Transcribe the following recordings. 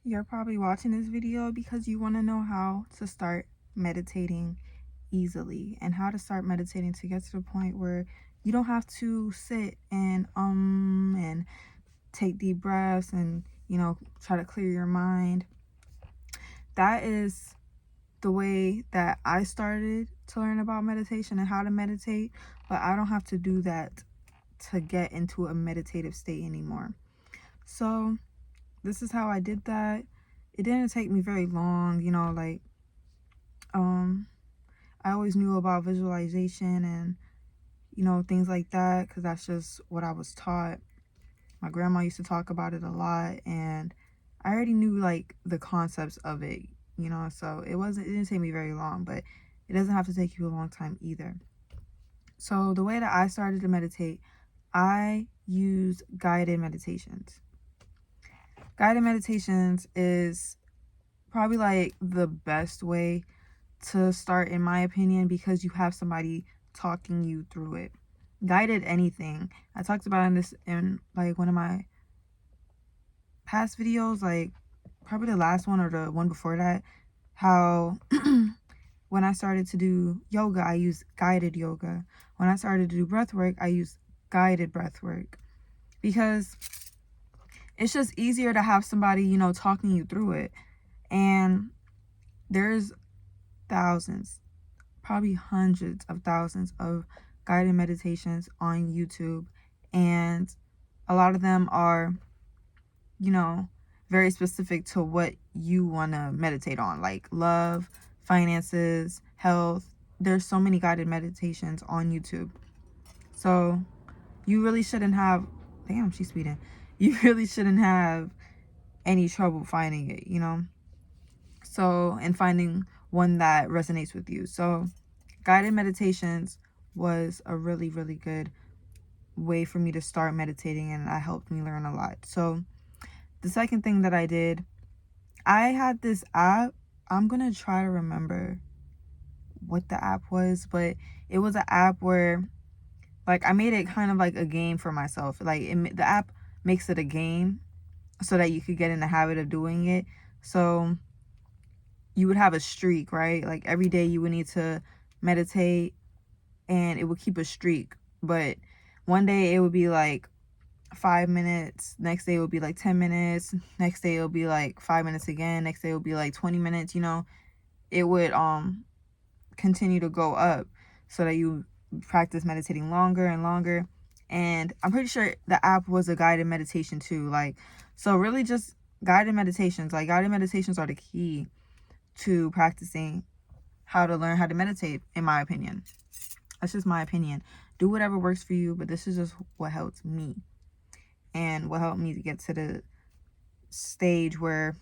You're probably watching this video because you want to know how to start meditating easily and how to start meditating to get to the point where you don't have to sit and take deep breaths and try to clear your mind. That is the way that I started to learn about meditation and how to meditate, but I don't have to do that to get into a meditative state anymore. So this is how I did that. It didn't take me very long, um I always knew about visualization and things like that because that's just what I was taught. My grandma used to talk about it a lot, and I already knew like the concepts of it, so it didn't take me very long, but it doesn't have to take you a long time either. So the way that I started to meditate, I use guided meditations. Guided meditations is probably like the best way to start, in my opinion, because you have somebody talking you through it. Guided anything. I talked about this in like one of my past videos, like probably the last one or the one before that, how when I started to do yoga, I use guided yoga. When I started to do breath work, I use guided breath work because it's just easier to have somebody, talking you through it. And there's thousands, probably hundreds of thousands of guided meditations on YouTube. And a lot of them are, very specific to what you want to meditate on, like love, finances, health. There's so many guided meditations on YouTube. So you really shouldn't have, damn, she's speeding. You really shouldn't have any trouble finding it. So, and finding one that resonates with you. So guided meditations was a really, really good way for me to start meditating, and that helped me learn a lot. So the second thing that I did, I had this app. I'm going to try to remember what the app was, but it was an app where like I made it kind of like a game for myself. Like the app makes it a game so that you could get in the habit of doing it. So you would have a streak, right? Like every day you would need to meditate and it would keep a streak. But one day it would be like 5 minutes, next day it would be like 10 minutes, next day it'll be like 5 minutes again, next day it'll be like 20 minutes. It would continue to go up so that you practice meditating longer and longer. And I'm pretty sure the app was a guided meditation too. Like, so really just guided meditations. Like guided meditations are the key to practicing how to learn how to meditate, in my opinion. That's just my opinion. Do whatever works for you, but this is just what helped me and what helped me to get to the stage where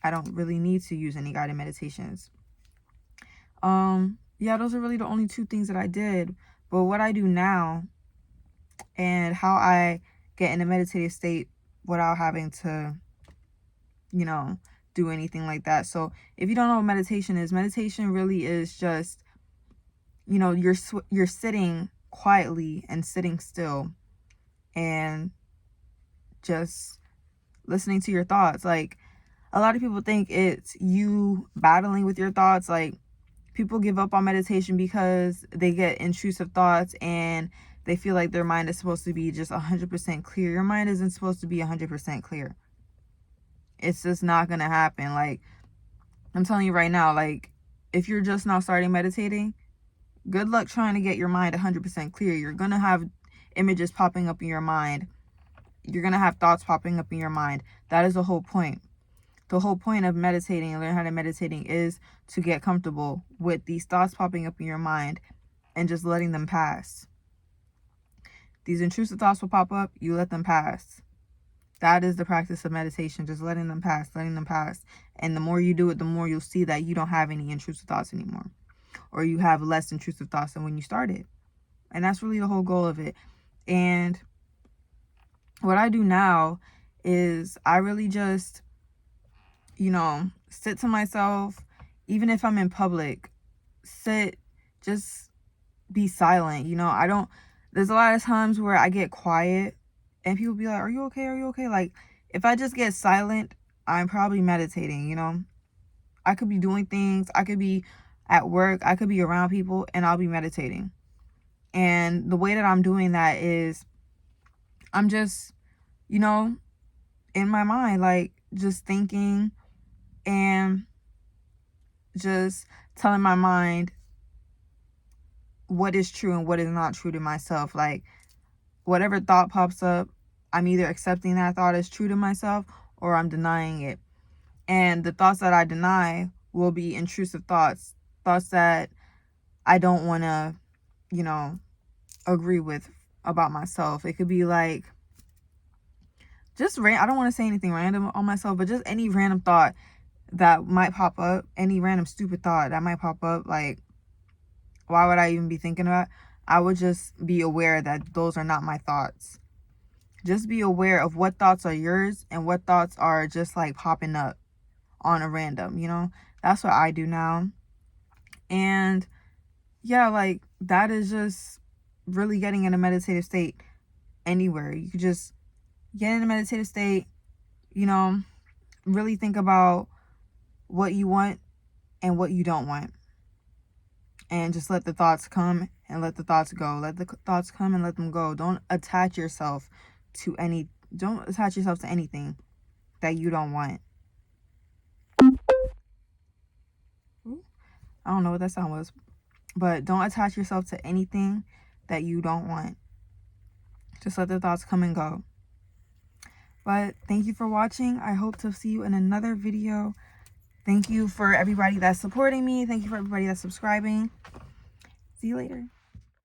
I don't really need to use any guided meditations. Yeah, those are really the only two things that I did. But what I do now and how I get in a meditative state without having to, do anything like that. So if you don't know what meditation really is just, you're sitting quietly and sitting still and just listening to your thoughts. Like a lot of people think it's you battling with your thoughts. Like people give up on meditation because they get intrusive thoughts and they feel like their mind is supposed to be just 100% clear. Your mind isn't supposed to be 100% clear. It's just not going to happen. Like I'm telling you right now, like if you're just now starting meditating, good luck trying to get your mind 100% clear. You're going to have images popping up in your mind. You're going to have thoughts popping up in your mind. That is the whole point. The whole point of meditating and learn how to meditating is to get comfortable with these thoughts popping up in your mind and just letting them pass. These intrusive thoughts will pop up, you let them pass. That is the practice of meditation, just letting them pass, letting them pass. And the more you do it, the more you'll see that you don't have any intrusive thoughts anymore. Or you have less intrusive thoughts than when you started. And that's really the whole goal of it. And what I do now is I really just, sit to myself, even if I'm in public, sit, just be silent. There's a lot of times where I get quiet and people be like, are you okay? Are you okay? Like if I just get silent I'm probably meditating, you know. I could be doing things, I could be at work, I could be around people, and I'll be meditating. And the way that I'm doing that is I'm just, you know, in my mind, like just thinking and just telling my mind what is true and what is not true to myself. Like whatever thought pops up, I'm either accepting that thought as true to myself or I'm denying it. And the thoughts that I deny will be intrusive thoughts, thoughts that I don't want to, you know, agree with about myself. It could be like just I don't want to say anything random on myself, but just any random thought that might pop up, any random stupid thought that might pop up. Like, why would I even be thinking about it? I would just be aware that those are not my thoughts. Just be aware of what thoughts are yours and what thoughts are just like popping up on a random, you know. That's what I do now. And yeah, like that is just really getting in a meditative state anywhere. You could just get in a meditative state, you know, really think about what you want and what you don't want. And just let the thoughts come and let the thoughts go. Let the thoughts come and let them go. Don't attach yourself to anything that you don't want. I don't know what that sound was. But don't attach yourself to anything that you don't want. Just let the thoughts come and go. But thank you for watching. I hope to see you in another video. Thank you for everybody that's supporting me. Thank you for everybody that's subscribing. See you later.